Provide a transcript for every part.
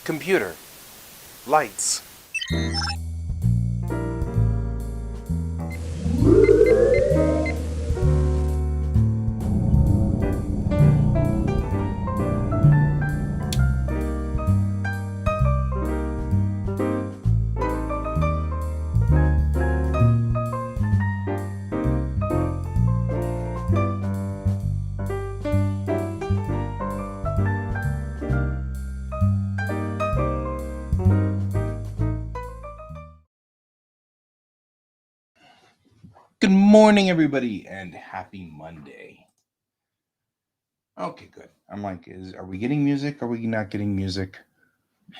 Computer. Lights. Good morning, everybody, and happy Monday. Okay, good. I'm like, are we getting music? Are we not getting music?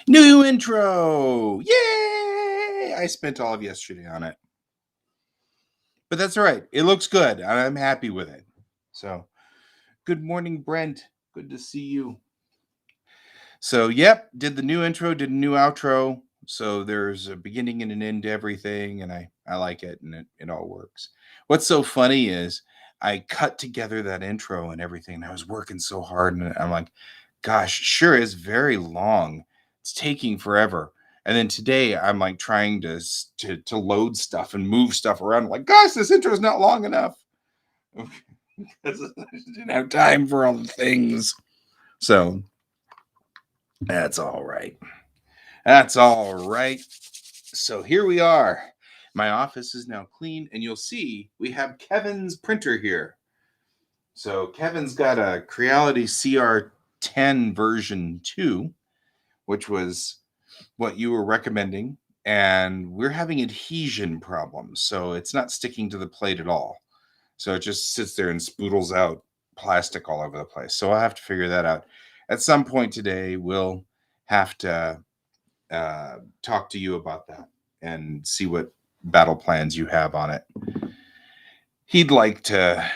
New intro! Yay! I spent all of yesterday on it. But that's all right. It looks good, and I'm happy with it. So, good morning, Brent. Good to see you. So, yep, did the new intro, did a new outro. So there's a beginning and an end to everything, and I like it, and it all works. What's so funny is I cut together that intro and everything, and I was working so hard, and I'm like, gosh, sure is very long. It's taking forever. And then today I'm like trying to load stuff and move stuff around. I'm like, gosh, this intro is not long enough. Because I didn't have time for all the things. So that's all right. That's all right. So here we are. My office is now clean, and you'll see we have Kevin's printer here. So Kevin's got a Creality CR10 version 2, which was what you were recommending, and we're having adhesion problems. So it's not sticking to the plate at all. So it just sits there and spoodles out plastic all over the place. So I'll have to figure that out. At some point today, we'll have to talk to you about that and see what battle plans you have on it. He'd like to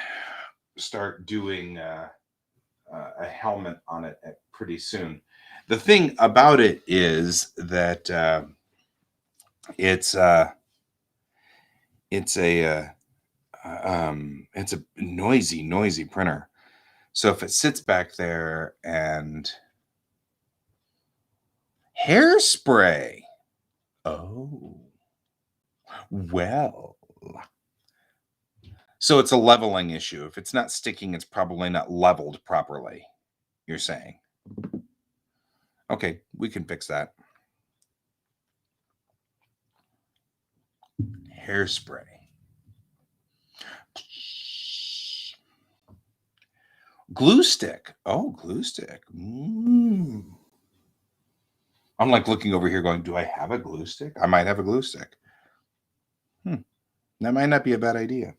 start doing a helmet on it pretty soon. The thing about it is that it's a it's a noisy printer. So if it sits back there and hairspray, oh well. So it's a leveling issue. If it's not sticking, it's probably not leveled properly, you're saying. Okay, we can fix that. Hairspray. Glue stick. Oh, glue stick. I'm like looking over here going, do I have a glue stick? I might have a glue stick. That might not be a bad idea.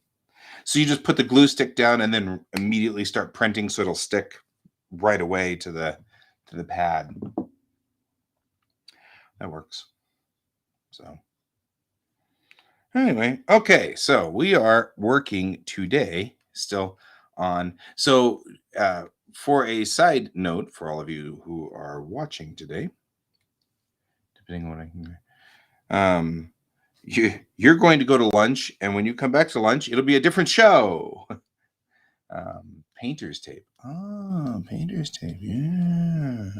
So you just put the glue stick down and then immediately start printing so it'll stick right away to the pad. That works. So anyway, okay, so we are working today still on. So for a side note for all of you who are watching today, depending on what I can, you're going to go to lunch, and when you come back to lunch, it'll be a different show. Painter's tape. Oh, painter's tape. Yeah.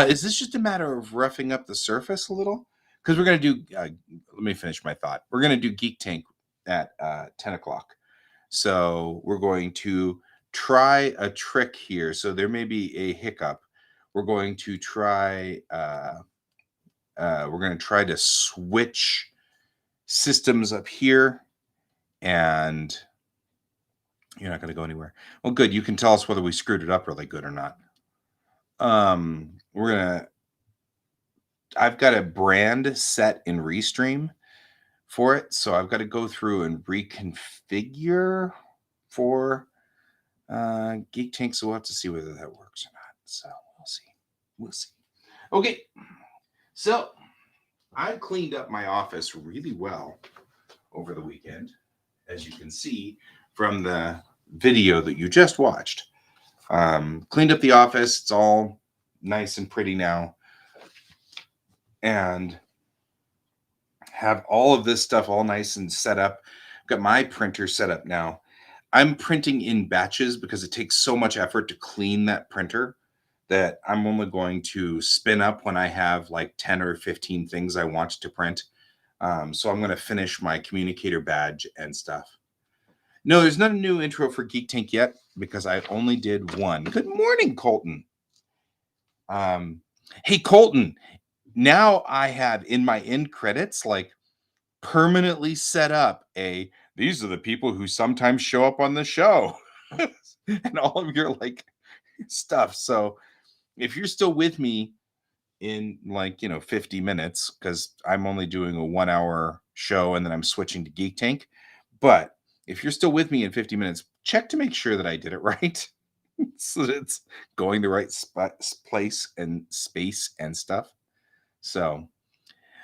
Is this just a matter of roughing up the surface a little? Because we're going to do, let me finish my thought. We're going to do Geek Tank at 10 o'clock. So we're going to try a trick here. So there may be a hiccup. We're going to try, to switch systems up here, and you're not going to go anywhere. Well, good. You can tell us whether we screwed it up really good or not. I've got a brand set in Restream for it, so I've got to go through and reconfigure for Geek Tank. So we'll have to see whether that works or not. So we'll see. Okay, so I cleaned up my office really well over the weekend, as you can see from the video that you just watched. Cleaned up the office. It's all nice and pretty now, and have all of this stuff all nice and set up. I've got my printer set up now. I'm printing in batches because it takes so much effort to clean that printer. that I'm only going to spin up when I have like 10 or 15 things I want to print. So I'm going to finish my communicator badge and stuff. No, there's not a new intro for Geek Tank yet because I only did one. Good morning, Colton. Hey, Colton, now I have in my end credits, like permanently set up these are the people who sometimes show up on the show and all of your like stuff. So if you're still with me in 50 minutes, because I'm only doing a 1 hour show and then I'm switching to Geek Tank. But if you're still with me in 50 minutes, check to make sure that I did it right. So that it's going the right place and space and stuff. So,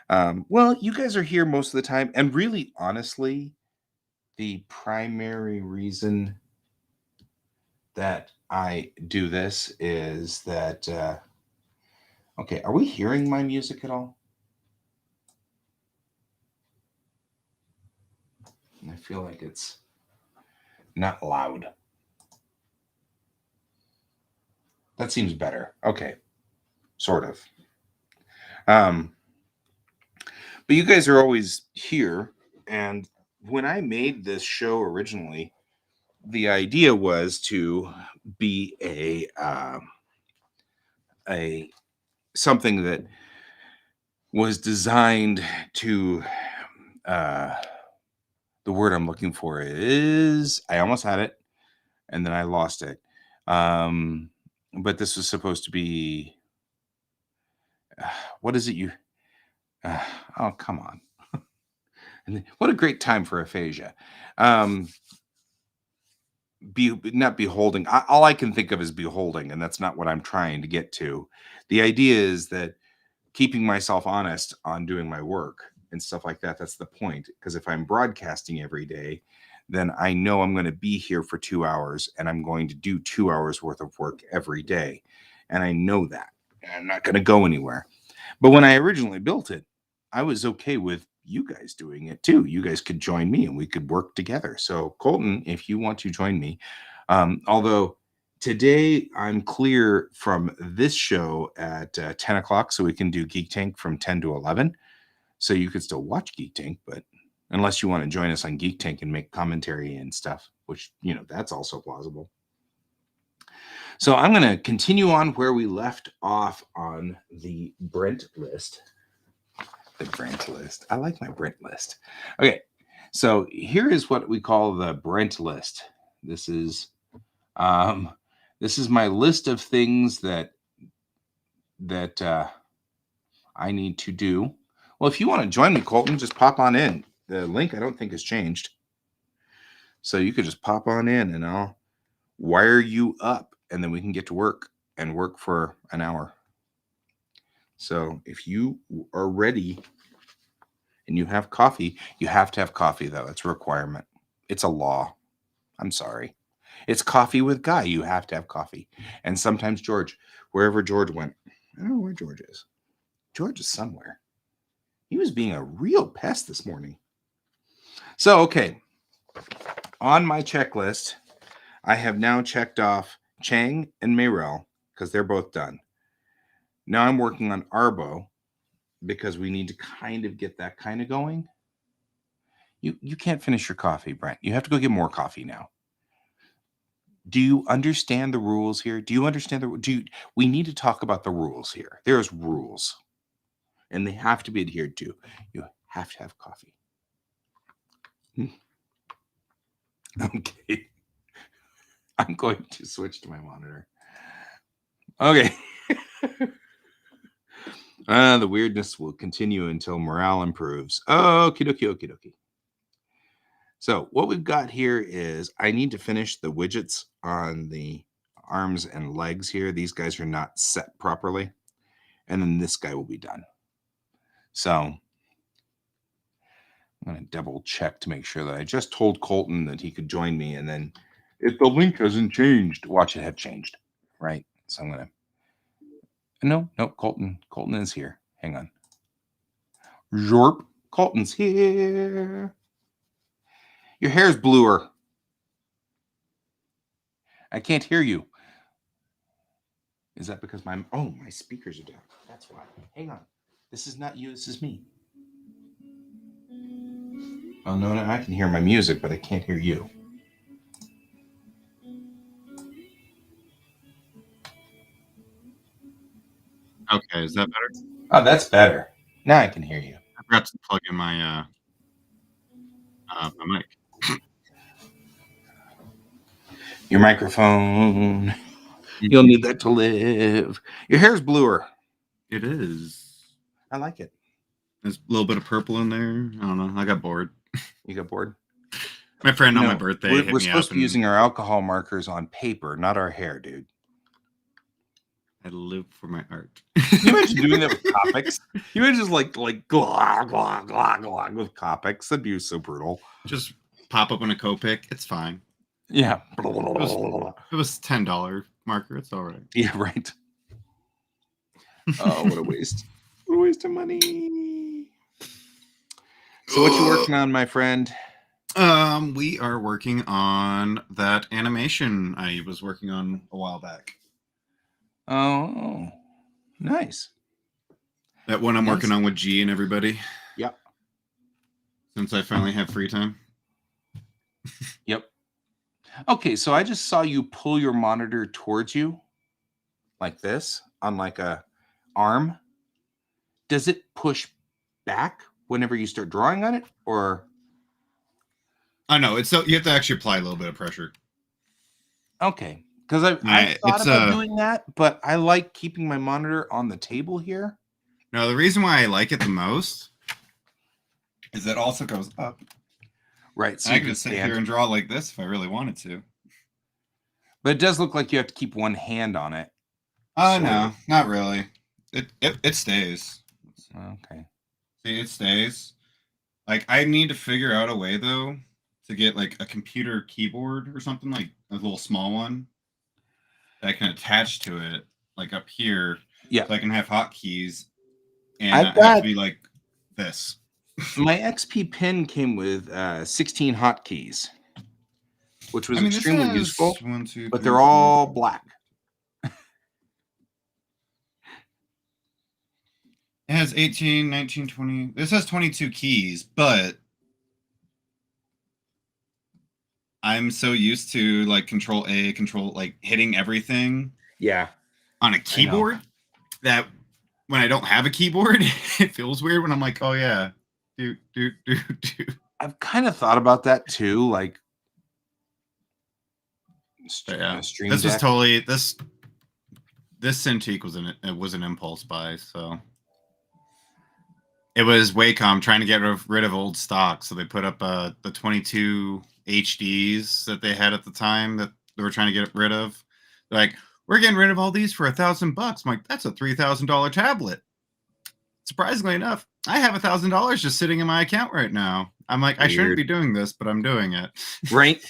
well, you guys are here most of the time. And really, honestly, the primary reason that I do this is that, okay, are we hearing my music at all? I feel like it's not loud. That seems better. Okay. Sort of. But you guys are always here. And when I made this show originally, the idea was to be a something that was designed to the word I'm looking for is I almost had it and then I lost it. But this was supposed to be what is it you oh, come on. And what a great time for aphasia. Not beholding. All I can think of is beholding, and that's not what I'm trying to get to. The idea is that keeping myself honest on doing my work and stuff like that. That's the point. Because if I'm broadcasting every day, then I know I'm going to be here for 2 hours and I'm going to do 2 hours worth of work every day. And I know that. And I'm not going to go anywhere. But when I originally built it, I was okay with you guys doing it too. You guys could join me and we could work together. So, Colton, if you want to join me, although today I'm clear from this show at 10 o'clock, so we can do Geek Tank from 10 to 11. So you could still watch Geek Tank, but unless you want to join us on Geek Tank and make commentary and stuff, which, that's also plausible. So I'm going to continue on where we left off on the Brent list. The Brent list. I like my Brent list. Okay, so here is what we call the Brent list. This is my list of things that I need to do. Well, if you want to join me, Colton, just pop on in. The link I don't think has changed, so you could just pop on in, and I'll wire you up, and then we can get to work and work for an hour. So if you are ready and you have coffee, you have to have coffee, though. It's a requirement. It's a law. I'm sorry. It's coffee with Guy. You have to have coffee. And sometimes George, wherever George went, I don't know where George is. George is somewhere. He was being a real pest this morning. So, okay. On my checklist, I have now checked off Chang and Mayrel because they're both done. Now I'm working on Arbo because we need to kind of get that kind of going. You can't finish your coffee, Brent. You have to go get more coffee now. Do you understand the rules here? Do you understand we need to talk about the rules here. There's rules and they have to be adhered to. You have to have coffee. Okay. I'm going to switch to my monitor. Okay. The weirdness will continue until morale improves. Okie dokie. So what we've got here is I need to finish the widgets on the arms and legs here. These guys are not set properly. And then this guy will be done. So I'm going to double check to make sure that I just told Colton that he could join me. And then if the link hasn't changed, watch it have changed. Right. So I'm going to. No, Colton is here. Hang on. Jorp. Colton's here. Your hair's bluer. I can't hear you. Is that because my speakers are down? That's why. Hang on. This is not you. This is me. Oh no, I can hear my music, but I can't hear you. Okay, is that better? Oh, that's better. Now I can hear you. I forgot to plug in my my mic. Your microphone. You'll need that to live. Your hair's bluer. It is. I like it. There's a little bit of purple in there. I don't know. I got bored. You got bored? My friend on my birthday hit We're me supposed up to be using our alcohol markers on paper, not our hair, dude. I live for my art. Can you imagine doing that with Copics? You imagine just like glog, glog, glog, glog with Copics? That'd be so brutal. Just pop up on a Copic. It's fine. Yeah. It was $10 marker. It's all right. Yeah, right. Oh, what a waste. What a waste of money. So what you working on, my friend? We are working on that animation I was working on a while back. Oh, nice. That one I'm working on with G and everybody. Yep. Since I finally have free time. Yep. Okay, so I just saw you pull your monitor towards you like this on like a arm. Does it push back whenever you start drawing on it, or? Oh no, it's so you have to actually apply a little bit of pressure. Okay, because I thought about doing that, but I like keeping my monitor on the table here. No, the reason why I like it the most is it also goes up. Right, so I can just sit here and draw like this if I really wanted to. But it does look like you have to keep one hand on it. Oh no, not really. It stays. Okay. See, it stays. Like I need to figure out a way though to get like a computer keyboard or something, like a little small one that I can attach to it, like up here. Yeah. So I can have hotkeys and I've have to be like this. My XP Pen came with 16 hotkeys, which was extremely useful. 1, 2, but 3, they're all black. It has 18, 19, 20. This has 22 keys, but I'm so used to like Control A, Control like hitting everything. Yeah. On a keyboard that when I don't have a keyboard, it feels weird when I'm like, oh yeah, do. I've kind of thought about that too, like. Stream this Deck. Was totally this Cintiq was an impulse buy, so. It was Wacom trying to get rid of old stock, so they put up the 22 HDs that they had at the time that they were trying to get rid of. They're like, we're getting rid of all these for $1,000. I'm like, that's a $3,000 tablet. Surprisingly enough, I have $1,000 just sitting in my account right now. I'm like, weird. I shouldn't be doing this, but I'm doing it. Right.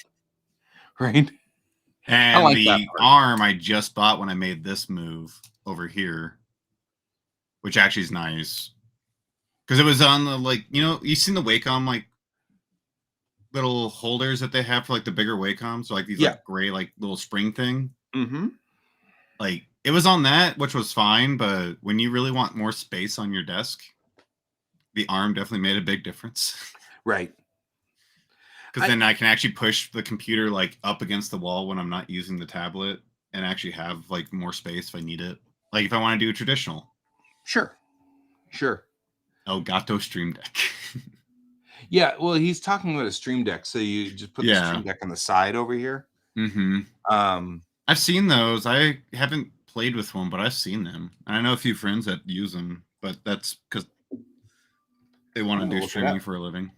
Right. And like the arm I just bought when I made this move over here, which actually is nice. Because it was on the, like, you know, you've seen the Wacom, like, little holders that they have for, like, the bigger Wacoms? So, like, these, like, gray, like, little spring thing. Mm-hmm. Like, it was on that, which was fine, but when you really want more space on your desk, the arm definitely made a big difference. Right. Because then I can actually push the computer, like, up against the wall when I'm not using the tablet and actually have, like, more space if I need it. Like, if I want to do a traditional. Sure. Sure. Elgato Stream Deck. Yeah, well, he's talking about a Stream Deck, so you just put the Stream Deck on the side over here. Mm-hmm. I've seen those. I haven't played with one, but I've seen them. And I know a few friends that use them, but that's because they want to do streaming for a living.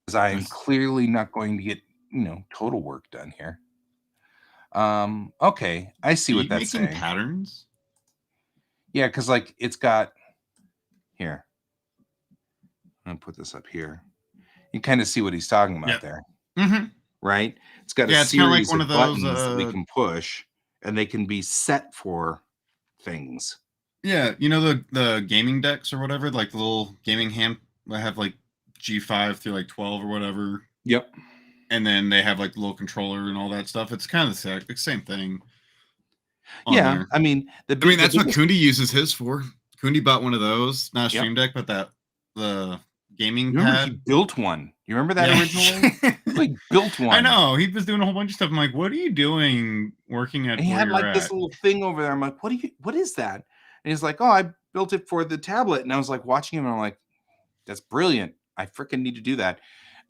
Because I'm clearly not going to get, total work done here. Okay, I see what that's saying. Patterns? Yeah, because like it's got here. I'm gonna put this up here. You kind of see what he's talking about there, right? It's got a series of buttons that we can push, and they can be set for things. Yeah, you know the gaming decks or whatever, like the little gaming hand. I have like G5 through like 12 or whatever. Yep. and then they have like the little controller and all that stuff. It's kind of the same thing. Yeah, There. I mean I mean, that's what Kundi uses his for. Kundi bought one of those, not a Stream Deck, but the gaming Remember, pad. he built one. You remember that originally? He like built one. I know. He was doing a whole bunch of stuff. I'm like, what are you doing working at And he where had you're like at? this little thing over there. I'm like, what is that? And he's like, oh, I built it for the tablet. And I was like watching him and I'm like, that's brilliant. I freaking need to do that.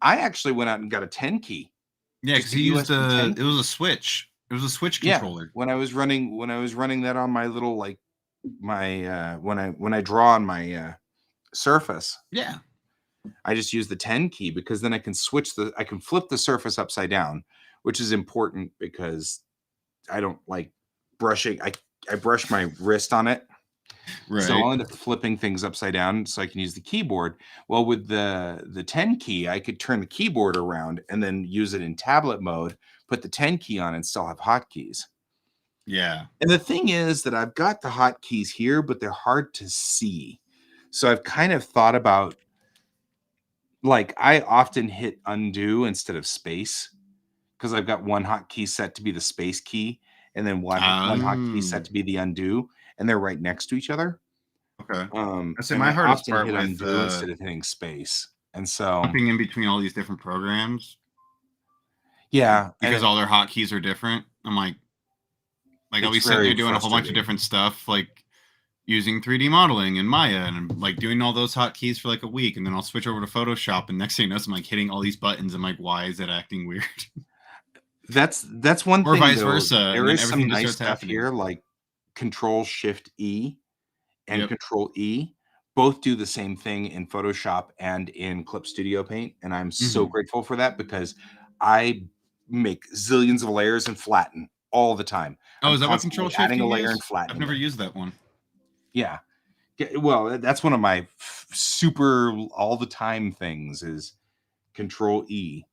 I actually went out and got a 10 key. Yeah, because he used it was a Switch. It was a Switch controller. When I was running that on my little like my when I draw on my Surface. Yeah. I just use the 10 key because then I can flip the Surface upside down, which is important because I don't like brushing. I brush my wrist on it. Right. So I'll end up flipping things upside down so I can use the keyboard. Well, with the 10 key, I could turn the keyboard around and then use it in tablet mode, put the 10 key on and still have hotkeys. Yeah. And the thing is that I've got the hotkeys here, but they're hard to see. So I've kind of thought about, like, I often hit undo instead of space because I've got one hotkey set to be the space key and then one hotkey set to be the undo, and they're right next to each other. Okay. I say my hardest part hit with undo instead of hitting space, and so jumping in between all these different programs. Yeah, because all their hotkeys are different. I'm like I'll be sitting there doing a whole bunch of different stuff, like using 3D modeling in Maya, and I'm like doing all those hotkeys for like a week, and then I'll switch over to Photoshop, and next thing you know, I'm like hitting all these buttons. I'm like, why is it acting weird? That's one thing. Or vice versa. There is some nice stuff here, like Control Shift E and Control E. Both do the same thing in Photoshop and in Clip Studio Paint, and I'm so grateful for that because I make zillions of layers and flatten all the time. Oh, is that what Control Shift? Adding a layer and flattening. I've never used that one. Yeah. Well, that's one of my super all the time things is Control E.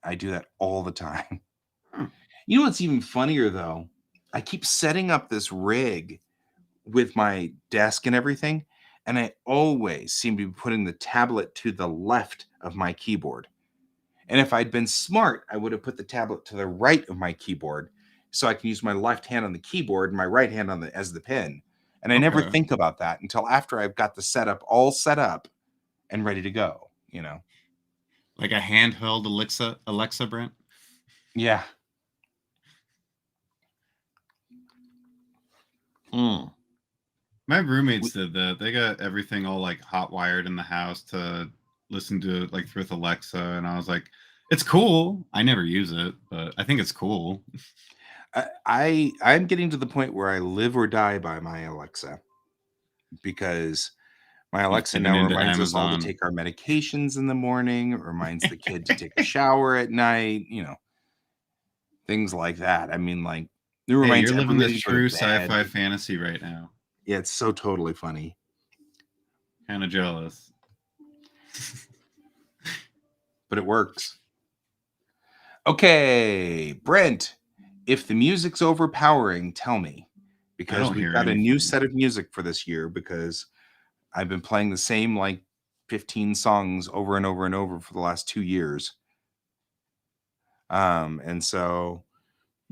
I do that all the time. You know what's even funnier though? I keep setting up this rig with my desk and everything, and I always seem to be putting the tablet to the left of my keyboard. And if I'd been smart, I would have put the tablet to the right of my keyboard so I can use my left hand on the keyboard and my right hand on as the pen. And I never think about that until after I've got the setup all set up and ready to go, you know. Like a handheld Alexa, Brent? Yeah. My roommates did that. They got everything all like hot wired in the house to listen to it like with Alexa, and I was like, it's cool. I never use it, but I think it's cool. I'm getting to the point where I live or die by my Alexa because my Alexa now reminds us all to take our medications in the morning. It reminds the kid to take a shower at night, you know, things like that. I mean, like, it reminds you're living the true sci-fi fantasy right now. Yeah, it's so totally funny. Kind of jealous. But it works. Okay, Brent, if the music's overpowering, tell me. Because we've got a new set of music for this year because I've been playing the same like 15 songs over and over and over for the last 2 years. And so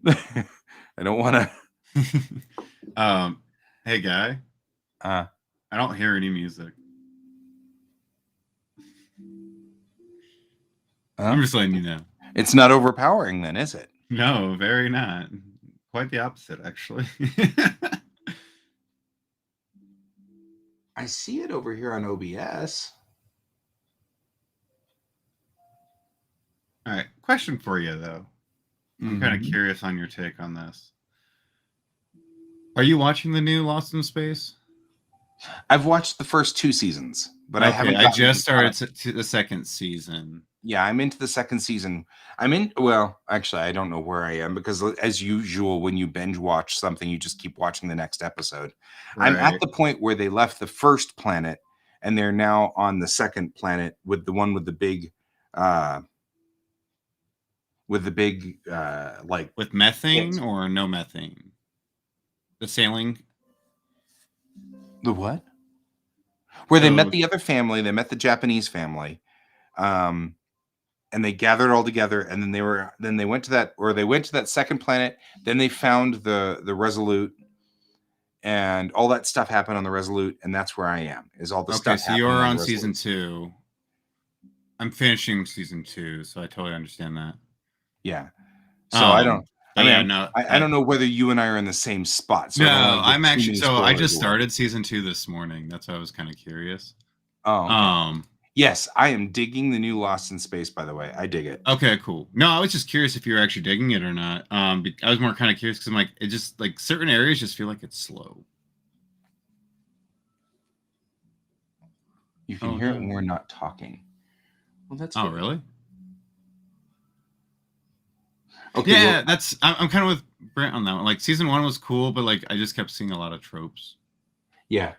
I don't want to hey guy. I don't hear any music. I'm just letting you know. It's not overpowering then, is it? No, very not. Quite the opposite, actually. I see it over here on OBS. All right. Question for you, though. I'm kind of curious on your take on this. Are you watching the new Lost in Space? I've watched the first 2 seasons, but I haven't. I just started to the second season. Yeah, I'm into the second season. Well, actually, I don't know where I am because as usual, when you binge watch something, you just keep watching the next episode. Right. I'm at the point where they left the first planet and they're now on the second planet with the one with the big, like. With methane or no methane? The sailing? The what? Where they met the other family, they met the Japanese family. and they gathered all together, and then they went to that second planet. Then they found the Resolute, and all that stuff happened on the Resolute, and that's where I am. Is all the Okay, stuff so you're happening on the season Resolute. 2. I'm finishing season 2, so I totally understand that. Yeah. So I don't. but I mean, yeah, no, I don't know whether you and I are in the same spot. So I don't no, wanna give I'm too actually. many So I spoilers just away. started season 2 this morning. That's why I was kind of curious. Oh, okay. Um. Yes, I am digging the new Lost in Space. By the way, I dig it. Okay, cool. No, I was just curious if you were actually digging it or not. I was more kind of curious because I'm like, it just like certain areas just feel like it's slow. You can hear it when we're not talking. Well, that's Oh, good. really? Okay. Yeah, I'm kind of with Brent on that one. Like season 1 was cool, but like I just kept seeing a lot of tropes. Yeah.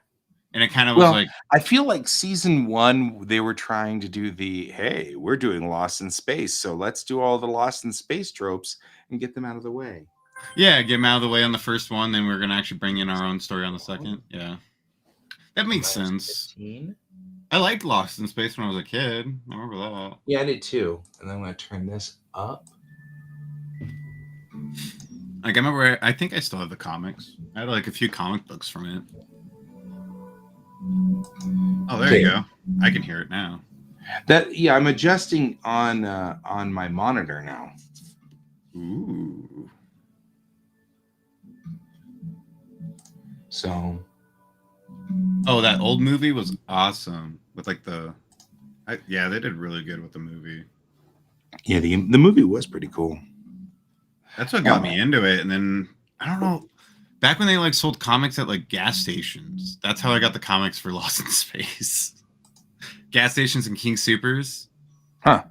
And it kind of was like, I feel like season 1 they were trying to do hey, we're doing Lost in Space, so let's do all the Lost in Space tropes and get them out of the way. yeah, get them out of the way on the first one, then we're gonna actually bring in our own story on the second. Yeah, that makes sense. 15? I liked Lost in Space when I was a kid. I remember that. Yeah, I did too. And then I'm gonna turn this up. Like I remember, I think I still have the comics. I had like a few comic books from it. Oh, there you go. I can hear it now. I'm adjusting on my monitor now. Ooh. So. Oh, that old movie was awesome. With like yeah, they did really good with the movie. Yeah, the movie was pretty cool. That's what got me into it, and then I don't know. Back when they like sold comics at like gas stations, that's how I got the comics for Lost in Space. Gas stations and King Supers. Huh.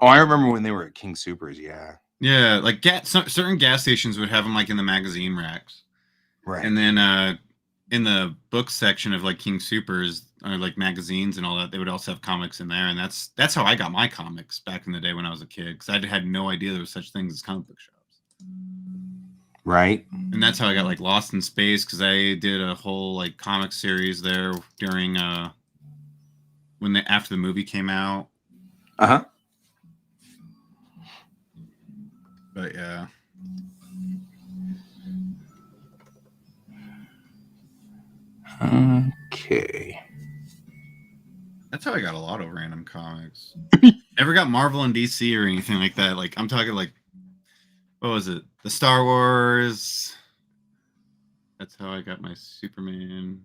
Oh, I remember when they were at King Supers. Yeah. Yeah, like certain gas stations would have them like in the magazine racks. Right. And then in the book section of like King Supers or like magazines and all that, they would also have comics in there, and that's how I got my comics back in the day when I was a kid, because I had no idea there was such things as comic book shops. Right. And that's how I got like Lost in Space, because I did a whole like comic series there during after the movie came out. Uh-huh. But yeah. Okay. That's how I got a lot of random comics. Never got Marvel and DC or anything like that. Like I'm talking like, what was it? The Star Wars. That's how I got my Superman.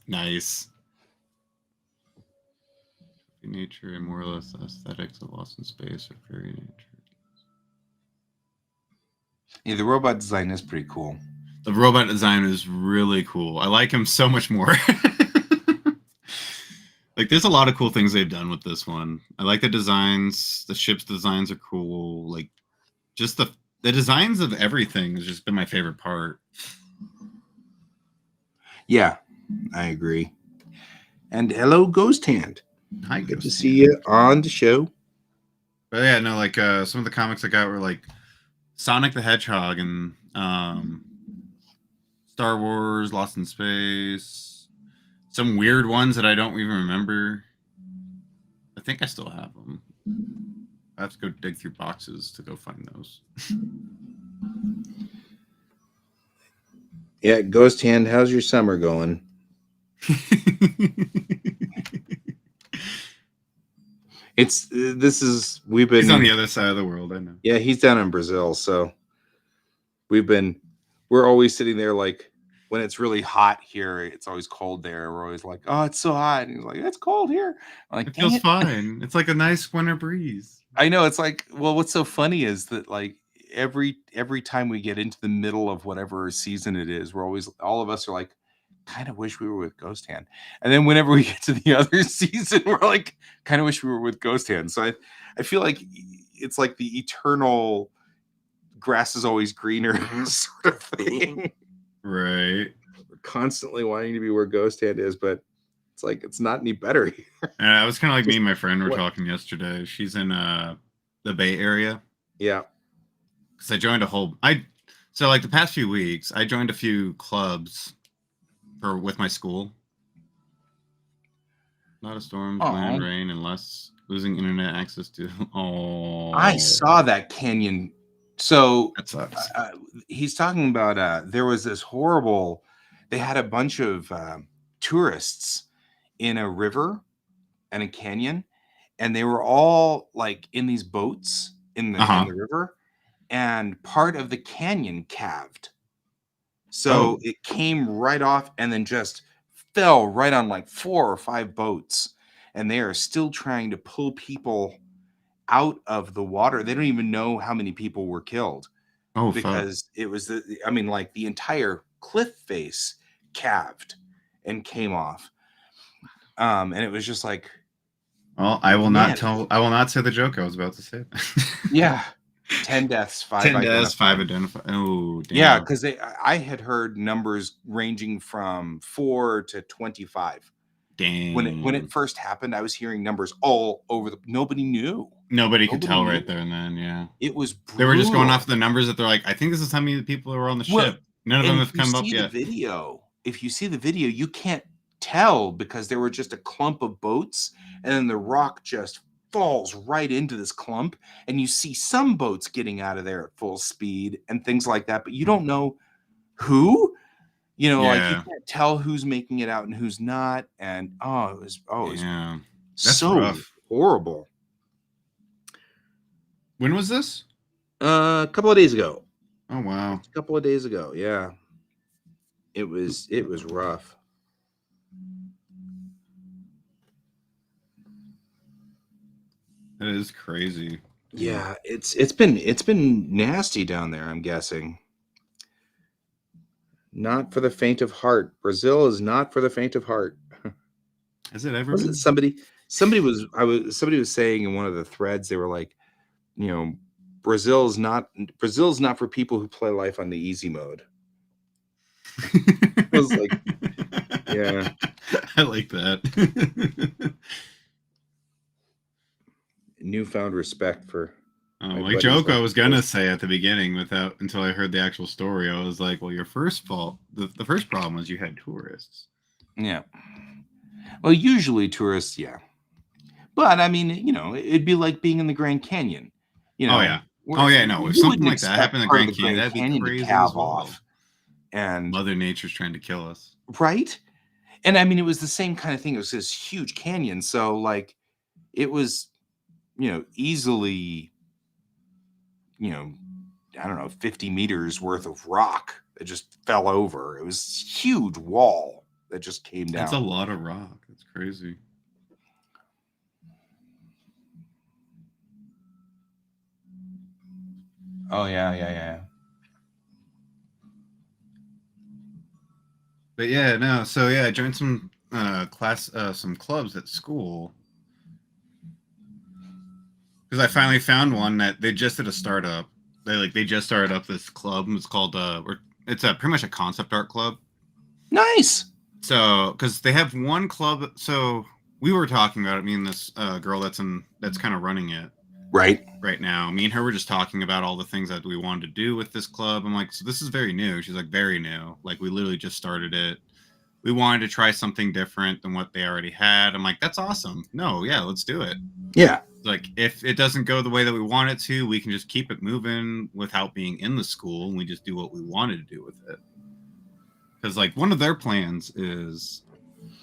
Nice. Nature and more or less aesthetics of Lost in Space are very nature. Yeah, the robot design is pretty cool. The robot design is really cool. I like him so much more. Like, there's a lot of cool things they've done with this one. I like the designs. The ship's designs are cool. Like, just the designs of everything has just been my favorite part. Yeah, I agree. And hello, Ghost Hand. Hi, good to see you on the show. But yeah, no, like some of the comics I got were like Sonic the Hedgehog and Star Wars, Lost in Space. Some weird ones that I don't even remember. I think I still have them. I have to go dig through boxes to go find those. Yeah, Ghost Hand, how's your summer going? We've been. He's on the other side of the world, I know. Yeah, he's down in Brazil, so we're always sitting there like, when it's really hot here, it's always cold there. We're always like, oh, it's so hot. And he's like, it's cold here. I'm like, it feels fine. It's like a nice winter breeze. I know. It's like, well, what's so funny is that like every time we get into the middle of whatever season it is, all of us are like, kind of wish we were with Ghost Hand. And then whenever we get to the other season, we're like, kind of wish we were with Ghost Hand. So I feel like it's like the eternal grass is always greener sort of thing. Right. We're constantly wanting to be where Ghost Hand is, but it's like it's not any better here. I was kind of like me and my friend were talking yesterday. She's in the Bay Area. Yeah. Because I joined so like the past few weeks, I joined a few clubs with my school. A lot of storms, wind, rain, and less losing internet access to. Oh, I saw that canyon. So that sucks. he's talking about there was this horrible. They had a bunch of tourists in a river and a canyon, and they were all like in these boats in the river, and part of the canyon calved. So Oh. it came right off and then just fell right on like 4 or 5 boats, and they are still trying to pull people out of the water. They don't even know how many people were killed Oh, fuck. because it was I mean, like the entire cliff face calved and came off. And it was just like, Well, I will Man. not tell. I will not say the joke I was about to say. yeah, 10 deaths, 5 10 deaths, identified. 5 identified. Oh, damn. Yeah, because I had heard numbers ranging from 4 to 25. Dang. When it first happened, I was hearing numbers all over nobody knew. Nobody could tell knew. right there and then, yeah. It was brutal. They were just going off the numbers that they're like, I think this is how many people were on the ship. None of them have come up yet. If you see the video, you can't tell because there were just a clump of boats, and then the rock just falls right into this clump, and you see some boats getting out of there at full speed and things like that, but you don't know who. You know, like you can't tell who's making it out and who's not, and it was That's so rough. Horrible. When was this? A couple of days ago. Oh wow. A couple of days ago, yeah. It was rough. That is crazy. Yeah, it's been nasty down there, I'm guessing. Not for the faint of heart. Brazil is not for the faint of heart. Has it ever been? Somebody was saying in one of the threads, they were like, you know, Brazil's not for people who play life on the easy mode. I was like, yeah. I like that. Newfound respect for like Joko was gonna say at the beginning until I heard the actual story. I was like, well, your first fault, the first problem was you had tourists. Yeah. Well, usually tourists, yeah. But I mean, you know, it'd be like being in the Grand Canyon. You know, no. If something like that happened in the Grand Canyon, that'd be crazy as well. Off. And Mother Nature's trying to kill us. Right? And I mean, it was the same kind of thing. It was this huge canyon. So like it was, you know, easily, you know, I don't know, 50 meters worth of rock that just fell over. It was a huge wall that just came down. That's a lot of rock. That's crazy. Oh, yeah. But yeah, no. So yeah, I joined some some clubs at school because I finally found one that they just did a startup. They just started up this club. It's called it's pretty much a concept art club. Nice. So because they have one club. So we were talking about it. Me and this girl that's kind of running it. Right now, me and her were just talking about all the things that we wanted to do with this club. I'm like, so this is very new. She's like, very new. Like, we literally just started it. We wanted to try something different than what they already had. I'm like, that's awesome. No, yeah, let's do it. Yeah. Like, if it doesn't go the way that we want it to, we can just keep it moving without being in the school, and we just do what we wanted to do with it. Because, like, one of their plans is,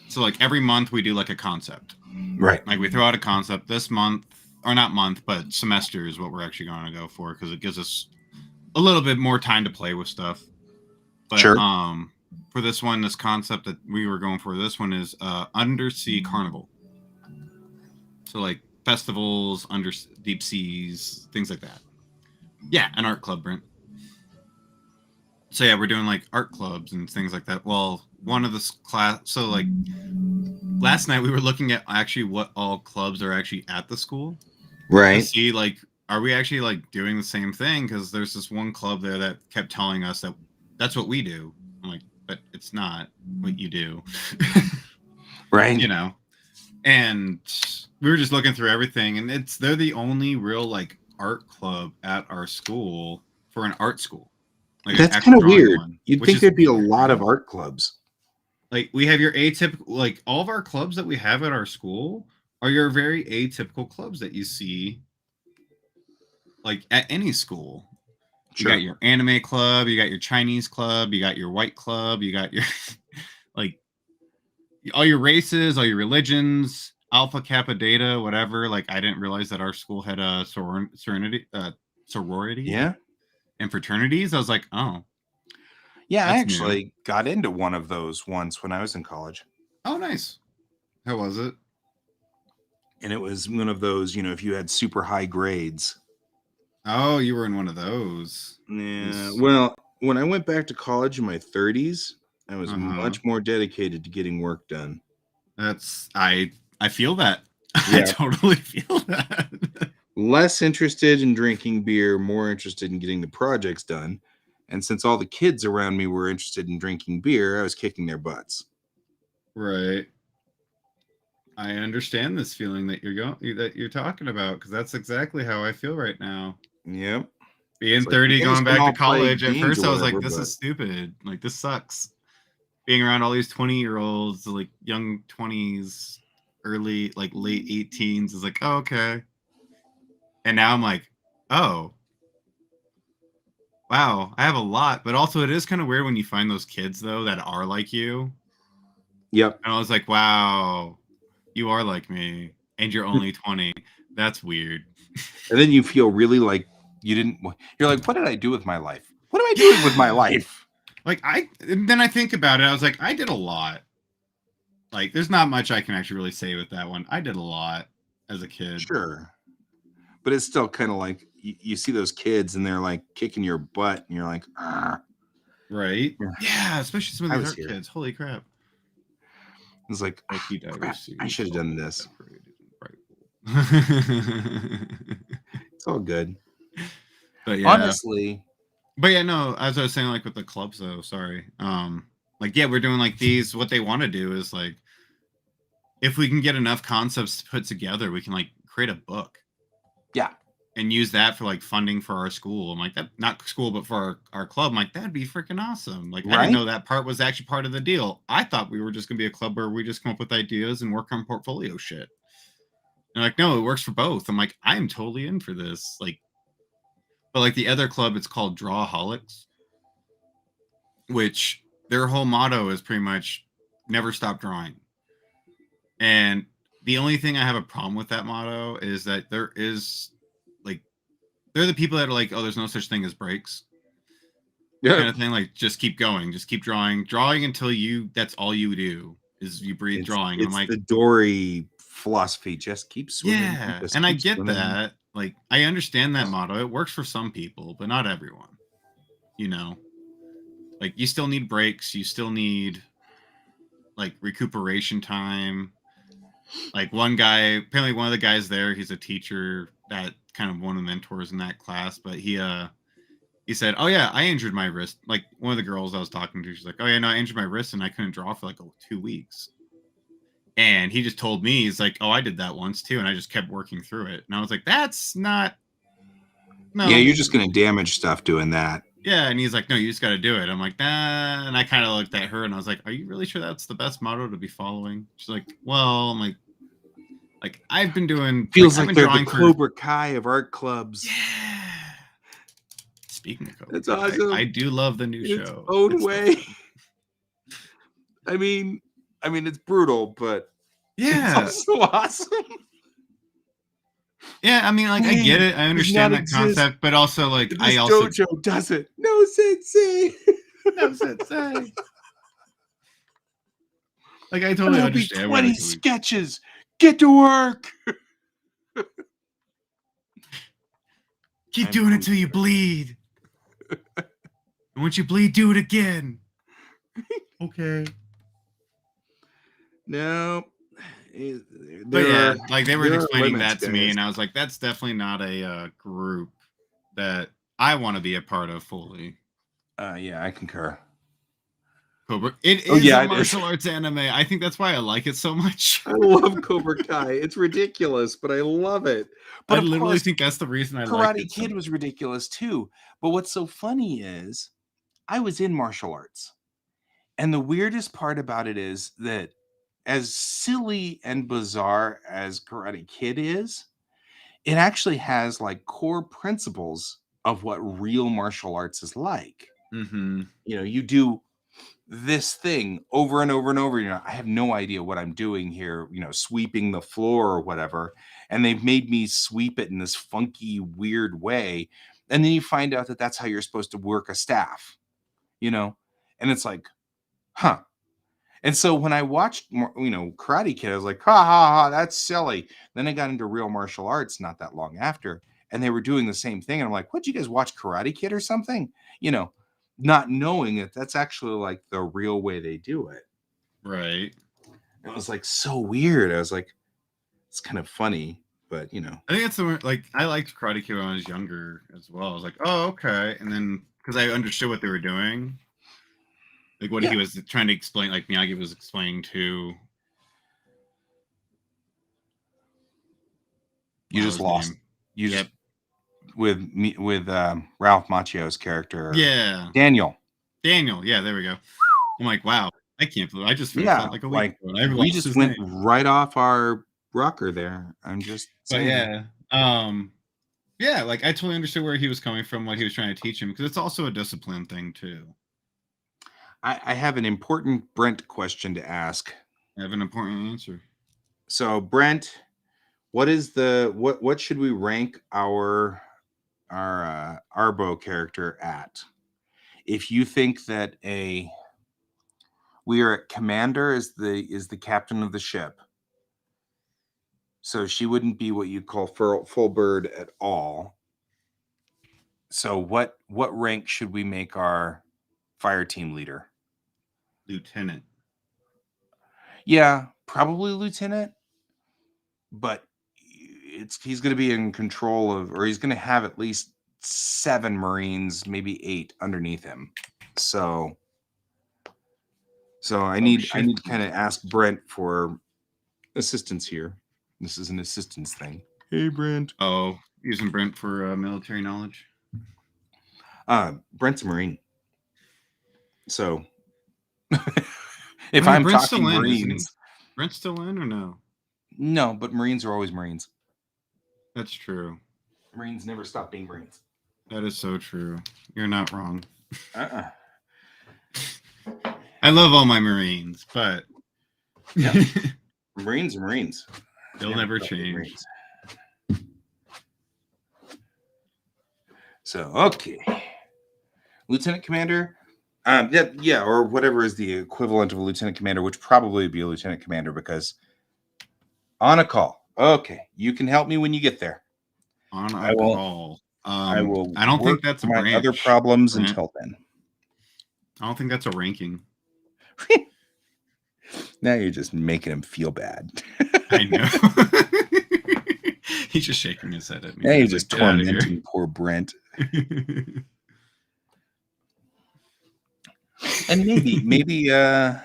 so, like, every month we do, like, a concept. Right. Like, we throw out a concept this month. Or not month, but semester is what we're actually going to go for because it gives us a little bit more time to play with stuff. But sure. For this one, this concept that we were going for, this one is Undersea Carnival. So like festivals, under deep seas, things like that. Yeah, an art club, Brent. So yeah, we're doing like art clubs and things like that. Well, one of this class, so like last night we were looking at actually what all clubs are actually at the school. Right. To see like, are we actually like doing the same thing? Because there's this one club there that kept telling us that that's what we do. I'm like, but it's not what you do. Right. You know, and we were just looking through everything, and they're the only real like art club at our school for an art school. Like, that's kind of weird. You'd think there'd be a lot of art clubs. Like we have your atypical, like all of our clubs that we have at our school are your very atypical clubs that you see like at any school. You Sure. got your anime club, you got your Chinese club, you got your white club, you got your like all your races, all your religions, Alpha Kappa Data, whatever. Like I didn't realize that our school had a sorority Yeah. and fraternities. I was like, oh, Yeah, I that's new. actually got into one of those once when I was in college. Oh, nice. How was it? And it was one of those, if you had super high grades. Oh, you were in one of those. Yeah. Yes. Well, when I went back to college in my 30s, I was Uh-huh. much more dedicated to getting work done. That's I feel that. Yeah. I totally feel that. Less interested in drinking beer, more interested in getting the projects done. And since all the kids around me were interested in drinking beer, I was kicking their butts. Right. I understand this feeling that you're talking about, because that's exactly how I feel right now. Yep. Being It's like, 30, you guys going can back all to play college. At games first, or I was like, whatever, "This but- is stupid. Like, this sucks." Being around all these 20-year-olds, like young 20s, early, like late 18s, is like, oh, okay. And now I'm like, oh, wow, I have a lot. But also, it is kind of weird when you find those kids though that are like you. Yep. And I was like, wow, you are like me, and you're only 20. That's weird. And then you feel really like you're like, what did I do with my life? What am I doing with my life? Like then I think about it, I was like, I did a lot. Like, there's not much I can actually really say with that one. I did a lot as a kid. Sure. But it's still kind of like you see those kids and they're like kicking your butt and you're like, ah. Right? Yeah. Yeah, especially some I of these was art here. kids. Holy crap. It's like, IP crap, diversity. I should have done this. It's It's all good. But yeah. Honestly. But yeah, no, as I was saying, like with the clubs though, sorry. Like, yeah, we're doing like these. What they want to do is like, if we can get enough concepts put together, we can like create a book. Yeah. And use that for like funding for our school. I'm like, that not school, but for our club. I'm like, that'd be freaking awesome. Like, I Right? didn't know that part was actually part of the deal. I thought we were just gonna be a club where we just come up with ideas and work on portfolio shit. And like, no, it works for both. I'm like, I'm totally in for this. Like, but like the other club, it's called Drawaholics, which their whole motto is pretty much never stop drawing. And the only thing I have a problem with that motto is that there is like, they're the people that are like, oh, there's no such thing as breaks. Yeah. Kind of thing. Like, just keep going, just keep drawing until that's all you do is you breathe drawing. It's I'm like, the Dory philosophy. Just keep swimming. yeah. Just And I keep get swimming. that. Like, I understand that motto. It works for some people, but not everyone. Like, you still need breaks. You still need like recuperation time. Like, apparently one of the guys there, he's a teacher, that kind of one of the mentors in that class, but he said, oh yeah, I injured my wrist. Like, one of the girls I was talking to, she's like, oh yeah, no, I injured my wrist and I couldn't draw for like 2 weeks. And he just told me, he's like, oh, I did that once too, and I just kept working through it. And I was like, that's not, no. Yeah, you're just going to damage stuff doing that. Yeah, and he's like, no, you just got to do it. I'm like, nah. And I kind of looked at her and I was like, are you really sure that's the best motto to be following? She's like, well, I'm like I've been doing. Feels I've like been they're the drawing Cobra Kai of art clubs. Yeah. Speaking of Cobra That's Kai, awesome. I do love the new Its show. own It's way. fun. I mean, it's brutal, but Yeah. it's also awesome. Yeah, I mean, like, I get it. I understand that concept, but also, like, This I also dojo does it. No sensei. no sensei. Like, I totally There'll be understand. where 20 they're going. sketches. Get to work. Keep I'm doing it pretty till you bleed. And once you bleed, do it again. Okay. No. But yeah, like, they were there are explaining limits, that to me, guys. and I was like, that's definitely not a group that I want to be a part of fully. Yeah, I concur. Cobra. It Oh, is yeah, a it is. martial arts anime. I think that's why I like it so much. I love Cobra Kai. It's ridiculous, but I love it. But I of literally course, think that's the reason I like Karate it. Kid was ridiculous too. But what's so funny is I was in martial arts. And the weirdest part about it is that as silly and bizarre as Karate Kid is, it actually has like core principles of what real martial arts is like. Mm-hmm. You know, you do this thing over and over and over. You know, I have no idea what I'm doing here, you know, sweeping the floor or whatever. And they've made me sweep it in this funky, weird way. And then you find out that that's how you're supposed to work a staff, you know? And it's like, huh. And so when I watched, you know, Karate Kid, I was like, ha ha ha, that's silly. Then I got into real martial arts not that long after, and they were doing the same thing. And I'm like, what, you guys watch Karate Kid or something? You know, not knowing that that's actually like the real way they do it. Right. It was like so weird. I was like, it's kind of funny, but you know. I think it's the like I liked Karate Kid when I was younger as well. I was like, oh, okay. And then because I understood what they were doing, like what he was trying to explain, like Miyagi was explaining to. You just lost. You just with me with Ralph Macchio's character. Yeah. Daniel. Yeah, there we go. I'm like, wow, I can't believe I just felt like a week ago. We just went right off our rocker there. I'm just saying. But yeah, like I totally understood where he was coming from, what he was trying to teach him, because it's also a discipline thing too. I have an important Brent question to ask. I have an important answer. So Brent, what is the what should we rank our Arbo character at? If you think that we are at commander is the captain of the ship. So she wouldn't be what you call full bird at all. So what rank should we make our fire team leader? Lieutenant. Yeah, probably lieutenant. But he's going to be in control of, or he's going to have at least 7 Marines, maybe 8 underneath him. So I need to kind of ask Brent for assistance here. This is an assistance thing. Hey, Brent. Oh, using Brent for military knowledge. Brent's a Marine. So if I'm Brent's talking Marines, Brent's still in or no? No, but Marines are always Marines. That's true. Marines never stop being Marines. That is so true. You're not wrong. I love all my Marines, but yeah. Marines are Marines. They'll never change. Marines. So okay, Lieutenant Commander. Yeah, or whatever is the equivalent of a Lieutenant Commander, which probably would be a Lieutenant Commander because on a call. Okay, you can help me when you get there. On a call. I will. I don't think that's a my branch. Other problems until then. I don't think that's a ranking. Now you're just making him feel bad. I know. He's just shaking his head at me. Now you're just tormenting poor Brent. And maybe that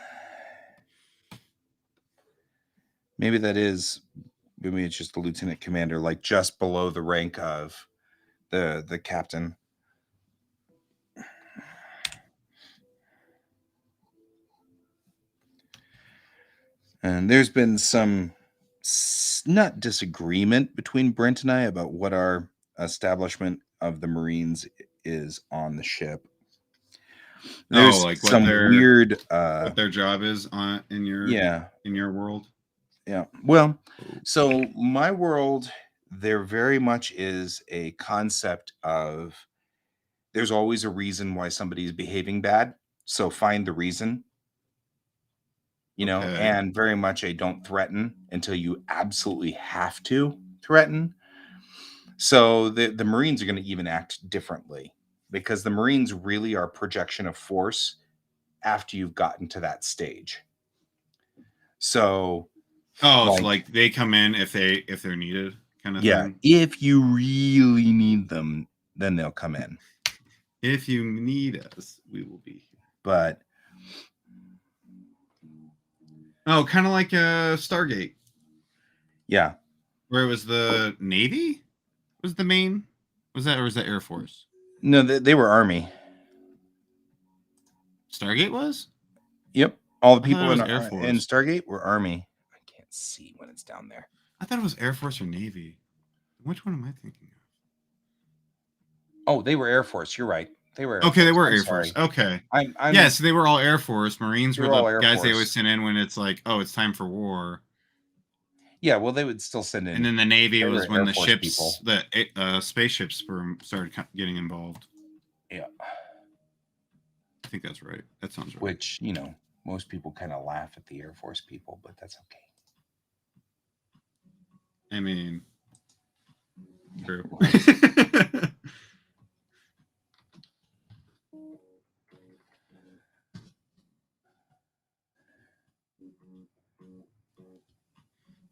is, maybe it's just the lieutenant commander, like just below the rank of the captain. And there's been some not disagreement between Brent and I about what our establishment of the Marines is on the ship. There's like some weird what their job is in your world. Yeah. Well, so my world, there very much is a concept of there's always a reason why somebody's behaving bad. So find the reason. You know, and very much a don't threaten until you absolutely have to threaten. So the Marines are going to even act differently because the Marines really are projection of force after you've gotten to that stage. So so like they come in if they're needed kind of thing. If you really need them, then they'll come in. If you need us, we will be here. But kind of like Stargate. Yeah. Where it was the Navy? Was the main? Was that Air Force? No, they were Army. Stargate was? Yep. All the I thought people it was in Air Force. Stargate were Army. I can't see when it's down there. I thought it was Air Force or Navy. Which one am I thinking of? Oh, they were Air Force. You're right. They were Air Okay, they Force. were I'm Air sorry. Force. Okay. I'm Yeah, so they were all Air Force. Marines They were were all the Air guys they always Force. sent in when it's like, oh, it's time for war. Yeah, well, they would still send in. And then the Navy they was were when Air the Force ships, people. the spaceships started getting involved. Yeah. I think that's right. That sounds right. Which, most people kind of laugh at the Air Force people, but that's okay. I mean, true.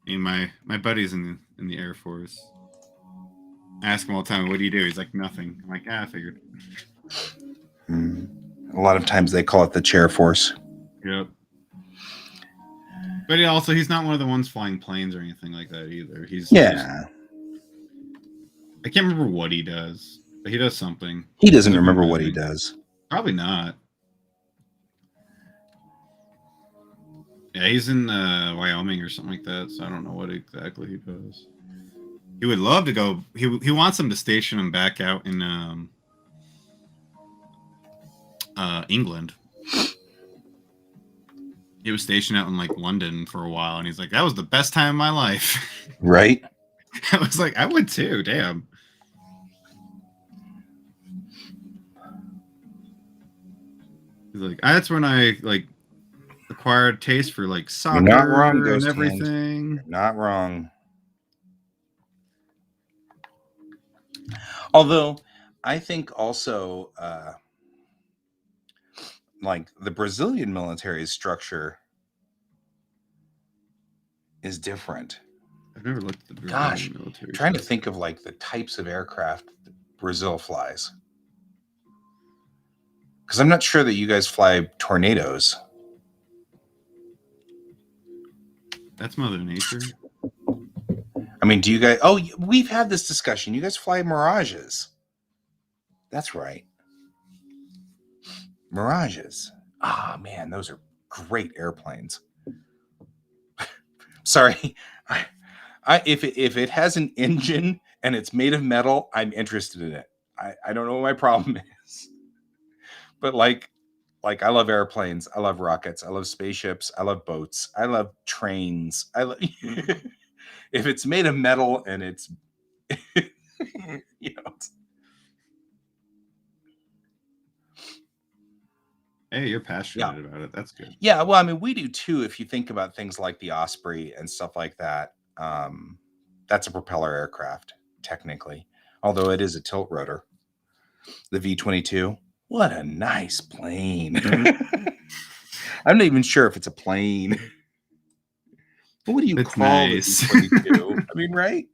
I mean, my buddy's in the Air Force. I ask him all the time, "What do you do?" He's like, "Nothing." I'm like, "I figured." A lot of times they call it the Chair Force. Yep. But he's not one of the ones flying planes or anything like that either. He's Yeah. I can't remember what he does, but he does something. He doesn't remember what he does. Probably not. Yeah, he's in Wyoming or something like that, so I don't know what exactly he does. He would love to go. He wants them to station him back out in England. He was stationed out in like London for a while, and he's like, "That was the best time of my life." Right? I was like, "I would too." Damn. He's like, "That's when I like acquired a taste for like soccer You're not wrong, Ghost and everything." Hand. Not wrong. Although, I think also, like the Brazilian military structure is different. I've never looked at the Brazilian military. I'm trying to think of like the types of aircraft that Brazil flies. Because I'm not sure that you guys fly Tornadoes. That's Mother Nature. I mean, do you guys... Oh, we've had this discussion. You guys fly Mirages. That's right. Mirages. Ah, man, those are great airplanes. Sorry. If it has an engine and it's made of metal, I'm interested in it. I don't know what my problem is. But like I love airplanes. I love rockets. I love spaceships. I love boats. I love trains. If it's made of metal and it's, Hey, you're passionate about it. That's good. Yeah, well, I mean, we do too. If you think about things like the Osprey and stuff like that, that's a propeller aircraft, technically, although it is a tilt rotor. The V-22. What a nice plane. I'm not even sure if it's a plane. What do you call the V-22? I mean, right?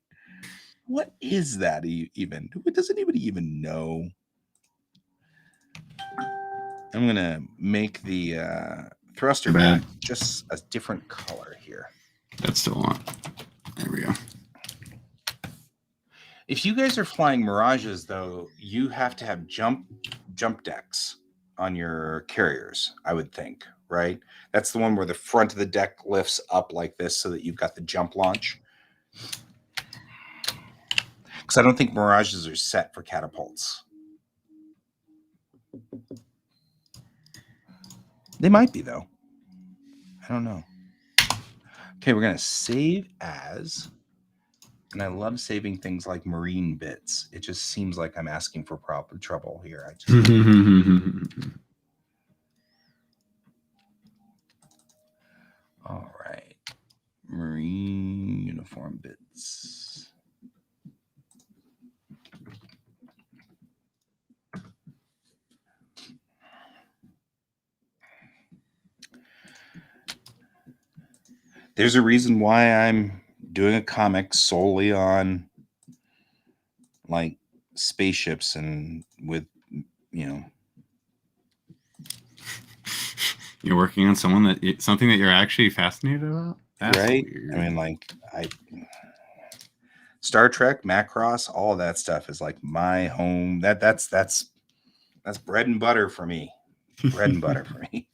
What is that even? Does anybody even know? I'm going to make the thruster back just a different color here. That's still on. There we go. If you guys are flying Mirages, though, you have to have jump decks on your carriers, I would think, right? That's the one where the front of the deck lifts up like this so that you've got the jump launch. Because I don't think Mirages are set for catapults. They might be, though. I don't know. Okay, we're going to save as... And I love saving things like marine bits. It just seems like I'm asking for trouble here. All right. Marine uniform bits. There's a reason why I'm doing a comic solely on like spaceships and with, You're working on something that you're actually fascinated about? That's right? Weird. I mean, like Star Trek, Macross, all of that stuff is like my home. That's bread and butter for me. Bread and butter for me.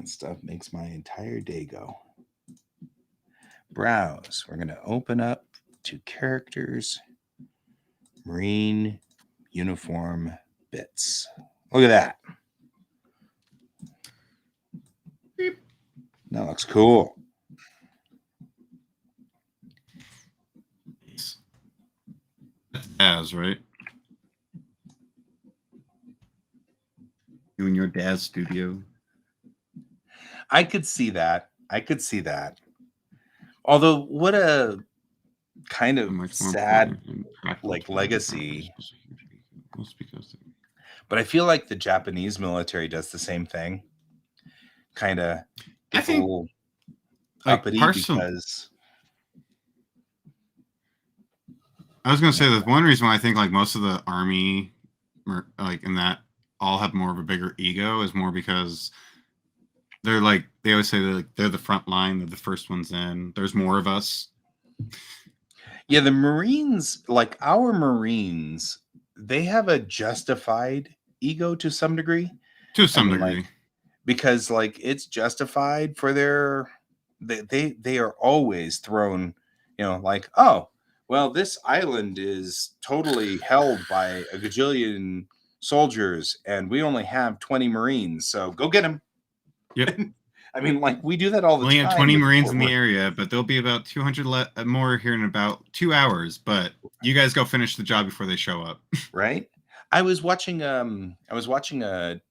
and stuff makes my entire day go. Browse. We're going to open up to characters, Marine uniform bits. Look at that. Beep. That looks cool. That's Daz, right? You and your Daz studio. I could see that. Although, what a kind of sad like legacy. But I feel like the Japanese military does the same thing. Kind of gets a little uppity because I was going to say that one reason why I think like most of the army, like in that, all have more of a bigger ego is more because they're like, they always say they're the front line, they're the first ones in. There's more of us. Yeah, the Marines, like our Marines, they have a justified ego to some degree. To some degree. Like, because like it's justified for their they are always thrown, like, oh, well, this island is totally held by a gajillion soldiers and we only have 20 Marines, so go get them. Yep. I mean, like, we do that all the time. We have 20 Marines in the area, but there'll be about 200 more here in about 2 hours. But you guys go finish the job before they show up. Right. I was watching a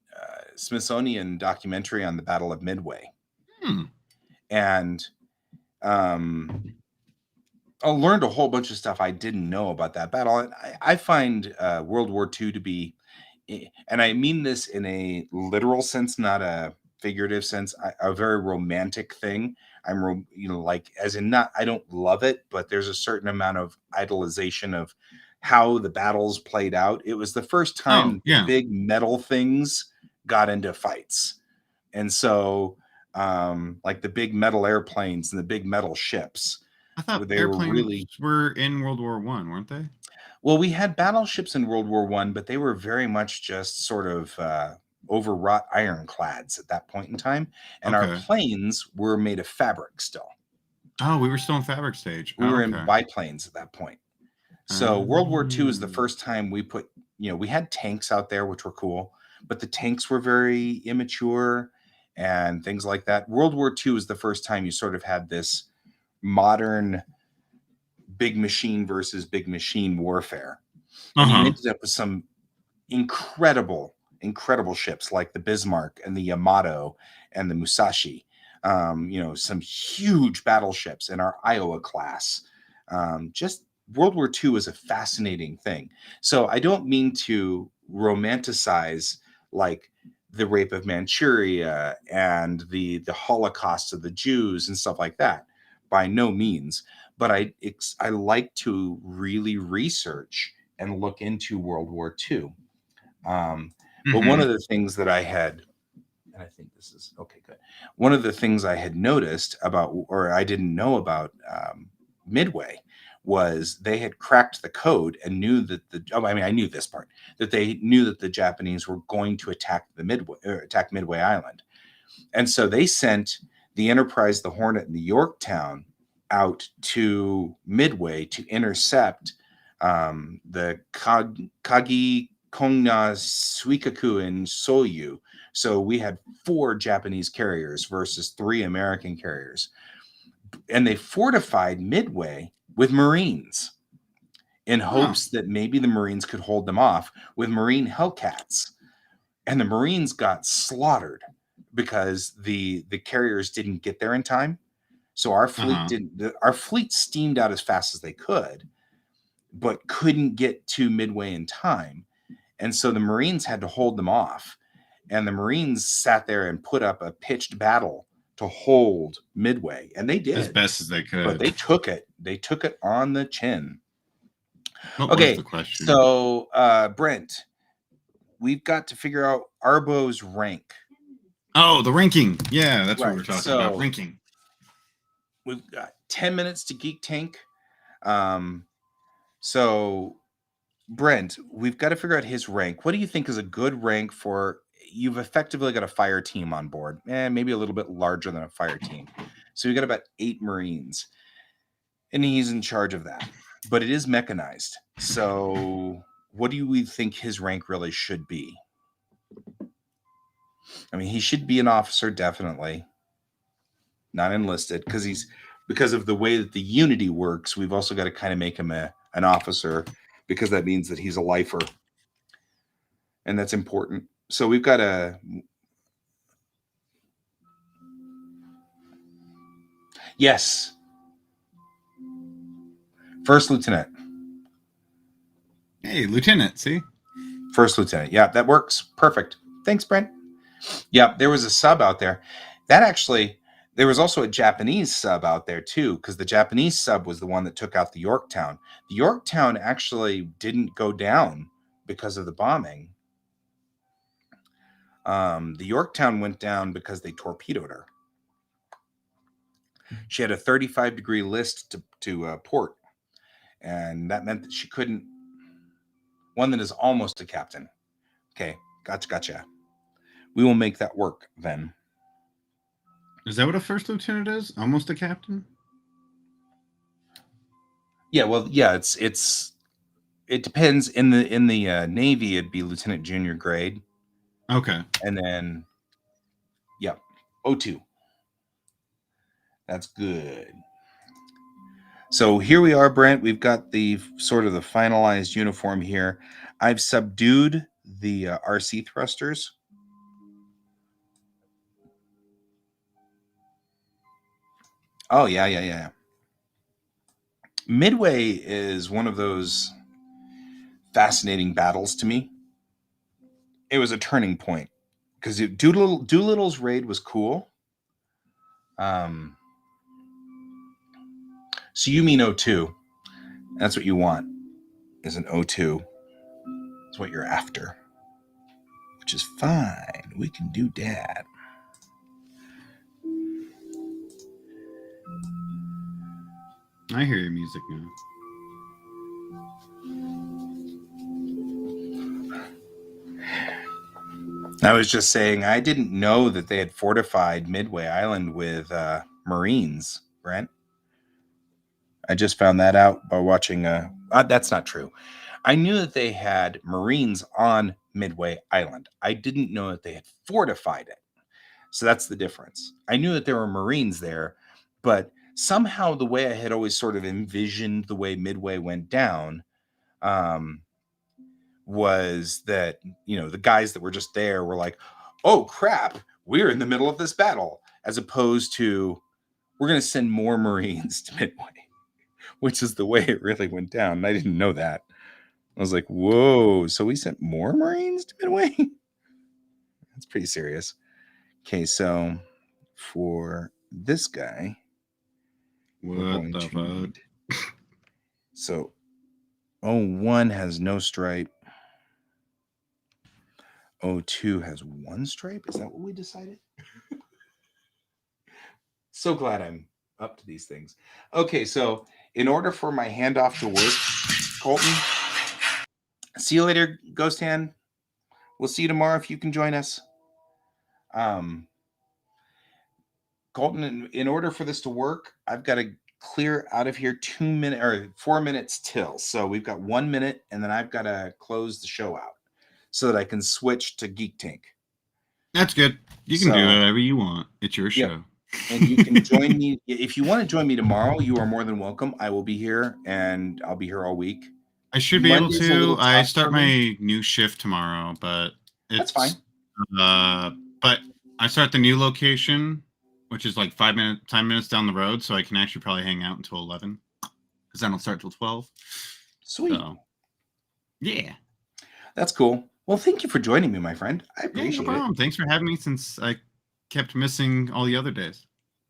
Smithsonian documentary on the Battle of Midway. And I learned a whole bunch of stuff I didn't know about that battle. And I find World War II to be, and I mean this in a literal sense, not a figurative sense, a very romantic thing. I'm, like, as in, not, I don't love it, but there's a certain amount of idolization of how the battles played out. It was the first time big metal things got into fights. And so, like the big metal airplanes and the big metal ships. I thought airplanes were in World War I, weren't they? Well, we had battleships in World War I, but they were very much just sort of overwrought ironclads at that point in time. And our planes were made of fabric still. Oh, we were still in fabric stage. We were in biplanes at that point. So World War II is the first time we put, we had tanks out there, which were cool, but the tanks were very immature and things like that. World War II is the first time you sort of had this modern big machine versus big machine warfare. And you ended up with some incredible ships like the Bismarck and the Yamato and the Musashi. Some huge battleships in our Iowa class. Just World War II is a fascinating thing. So I don't mean to romanticize like the rape of Manchuria and the Holocaust of the Jews and stuff like that. By no means. But I like to really research and look into World War II. But one of the things that I had, and I think this is okay, good. One of the things I had noticed about, or I didn't know about Midway, was they had cracked the code and knew that I knew this part, that they knew that the Japanese were going to attack Midway Island. And so they sent the Enterprise, the Hornet, and the Yorktown out to Midway to intercept the Kagi, Kongna, Suikaku, and Soyu. So we had 4 Japanese carriers versus 3 American carriers. And they fortified Midway with Marines in hopes that maybe the Marines could hold them off with Marine Hellcats. And the Marines got slaughtered because the carriers didn't get there in time. So our fleet our fleet steamed out as fast as they could, but couldn't get to Midway in time. And so the Marines had to hold them off. And the Marines sat there and put up a pitched battle to hold Midway. And they did. As best as they could. But they took it. They took it on the chin. What was the question? So, Brent, we've got to figure out Arbo's rank. Oh, the ranking. Yeah, that's what we're talking about. Ranking. We've got 10 minutes to Geek Tank. So, Brent, we've got to figure out his rank. What do you think is a good rank for you've effectively got a fire team on board, maybe a little bit larger than a fire team. So you got about 8 Marines, and he's in charge of that. But it is mechanized. So what do we think his rank really should be? I mean, he should be an officer, definitely. Not enlisted, because of the way that the unity works. We've also got to kind of make him an officer, because that means that he's a lifer, and that's important. So we've got a yes, first lieutenant. Hey, Lieutenant, see? First lieutenant. Yeah, that works. Perfect. Thanks, Brent. Yeah, there was a sub out there. There was also a Japanese sub out there too, because the Japanese sub was the one that took out the Yorktown. The Yorktown actually didn't go down because of the bombing. The Yorktown went down because they torpedoed her. She had a 35-degree list to port, and that meant that she couldn't. One that is almost a captain. Okay, gotcha. We will make that work then. Is that what a first lieutenant is? Almost a captain? Yeah, well, yeah, it depends. In the Navy, it'd be lieutenant junior grade. Okay. And then, yeah, O2. That's good. So here we are, Brent. We've got the sort of the finalized uniform here. I've subdued the RC thrusters. Oh, yeah. Midway is one of those fascinating battles to me. It was a turning point, because Doolittle's raid was cool. So you mean O2. That's what you want, is an O2. That's what you're after, which is fine. We can do that. I hear your music now. I was just saying, I didn't know that they had fortified Midway Island with Marines, Brent. I just found that out by watching. That's not true. I knew that they had Marines on Midway Island. I didn't know that they had fortified it. So that's the difference. I knew that there were Marines there, but somehow the way I had always sort of envisioned the way Midway went down was that, the guys that were just there were like, oh crap, we're in the middle of this battle, as opposed to, we're going to send more Marines to Midway, which is the way it really went down. And I didn't know that. I was like, whoa, so we sent more Marines to Midway? That's pretty serious. Okay, so for this guy, What the fuck? So 01 has no stripe. 02 has 1 stripe. Is that what we decided? So glad I'm up to these things. Okay, so in order for my handoff to work, Colton, see you later, Ghost Hand. We'll see you tomorrow if you can join us. Colton, in order for this to work, I've got to clear out of here 4 minutes till. So we've got 1 minute, and then I've got to close the show out so that I can switch to Geek Tank. That's good. You can do whatever you want. It's your show. And you can join me. If you want to join me tomorrow, you are more than welcome. I will be here, and I'll be here all week. I should be able to. I start my new shift tomorrow, but that's fine. But I start the new location, which is like 10 minutes down the road, so I can actually probably hang out until 11, because I don't start till 12. Sweet. So, yeah. That's cool. Well, thank you for joining me, my friend. I appreciate it. Thanks for having me, since I kept missing all the other days.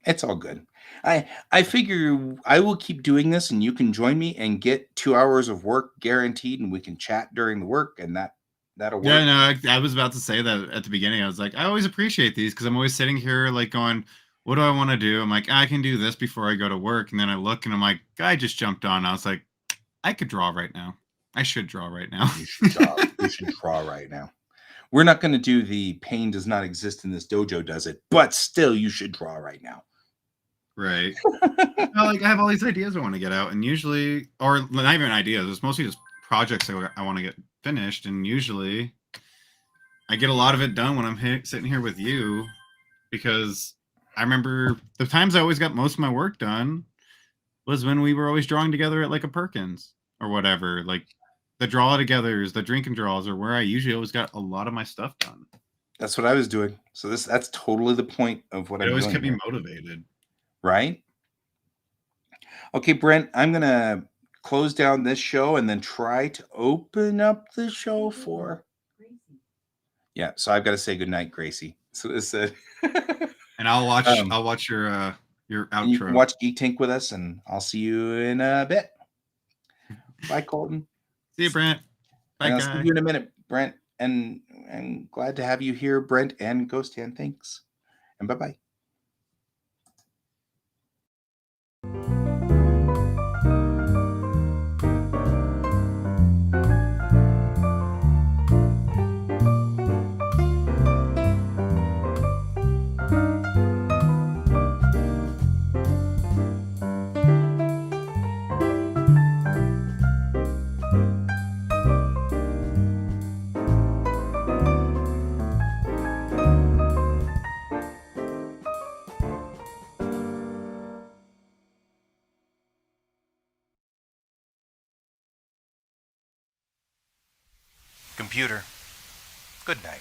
It's all good. I figure I will keep doing this, and you can join me and get 2 hours of work guaranteed, and we can chat during the work, and that'll work. Yeah, no, I was about to say that at the beginning. I was like, I always appreciate these, because I'm always sitting here like going, what do I want to do? I'm like, I can do this before I go to work. And then I look and I'm like, guy just jumped on. I was like, I could draw right now. I should draw right now. You should draw right now. We're not going to do the pain does not exist in this dojo, does it? But still, you should draw right now. Right. No, like I have all these ideas I want to get out, and usually, or not even ideas, it's mostly just projects that I want to get finished, and usually I get a lot of it done when I'm sitting here with you, because I remember the times I always got most of my work done was when we were always drawing together at like a Perkins or whatever. Like the draw togethers, the drink and draws are where I usually always got a lot of my stuff done. That's what I was doing. So that's totally the point of what It I'm always doing kept me here, motivated. right? Okay, Brent, I'm going to close down this show and then try to open up the show for... Yeah, so I've got to say goodnight, Gracie. So this And I'll watch your outro. You can watch Geek Tank with us, and I'll see you in a bit. Bye, Colton. See you, Brent. Bye, And I'll guys. see you in a minute, Brent. And I'm glad to have you here, Brent and Ghost Hand. Thanks. And bye-bye. Computer, good night.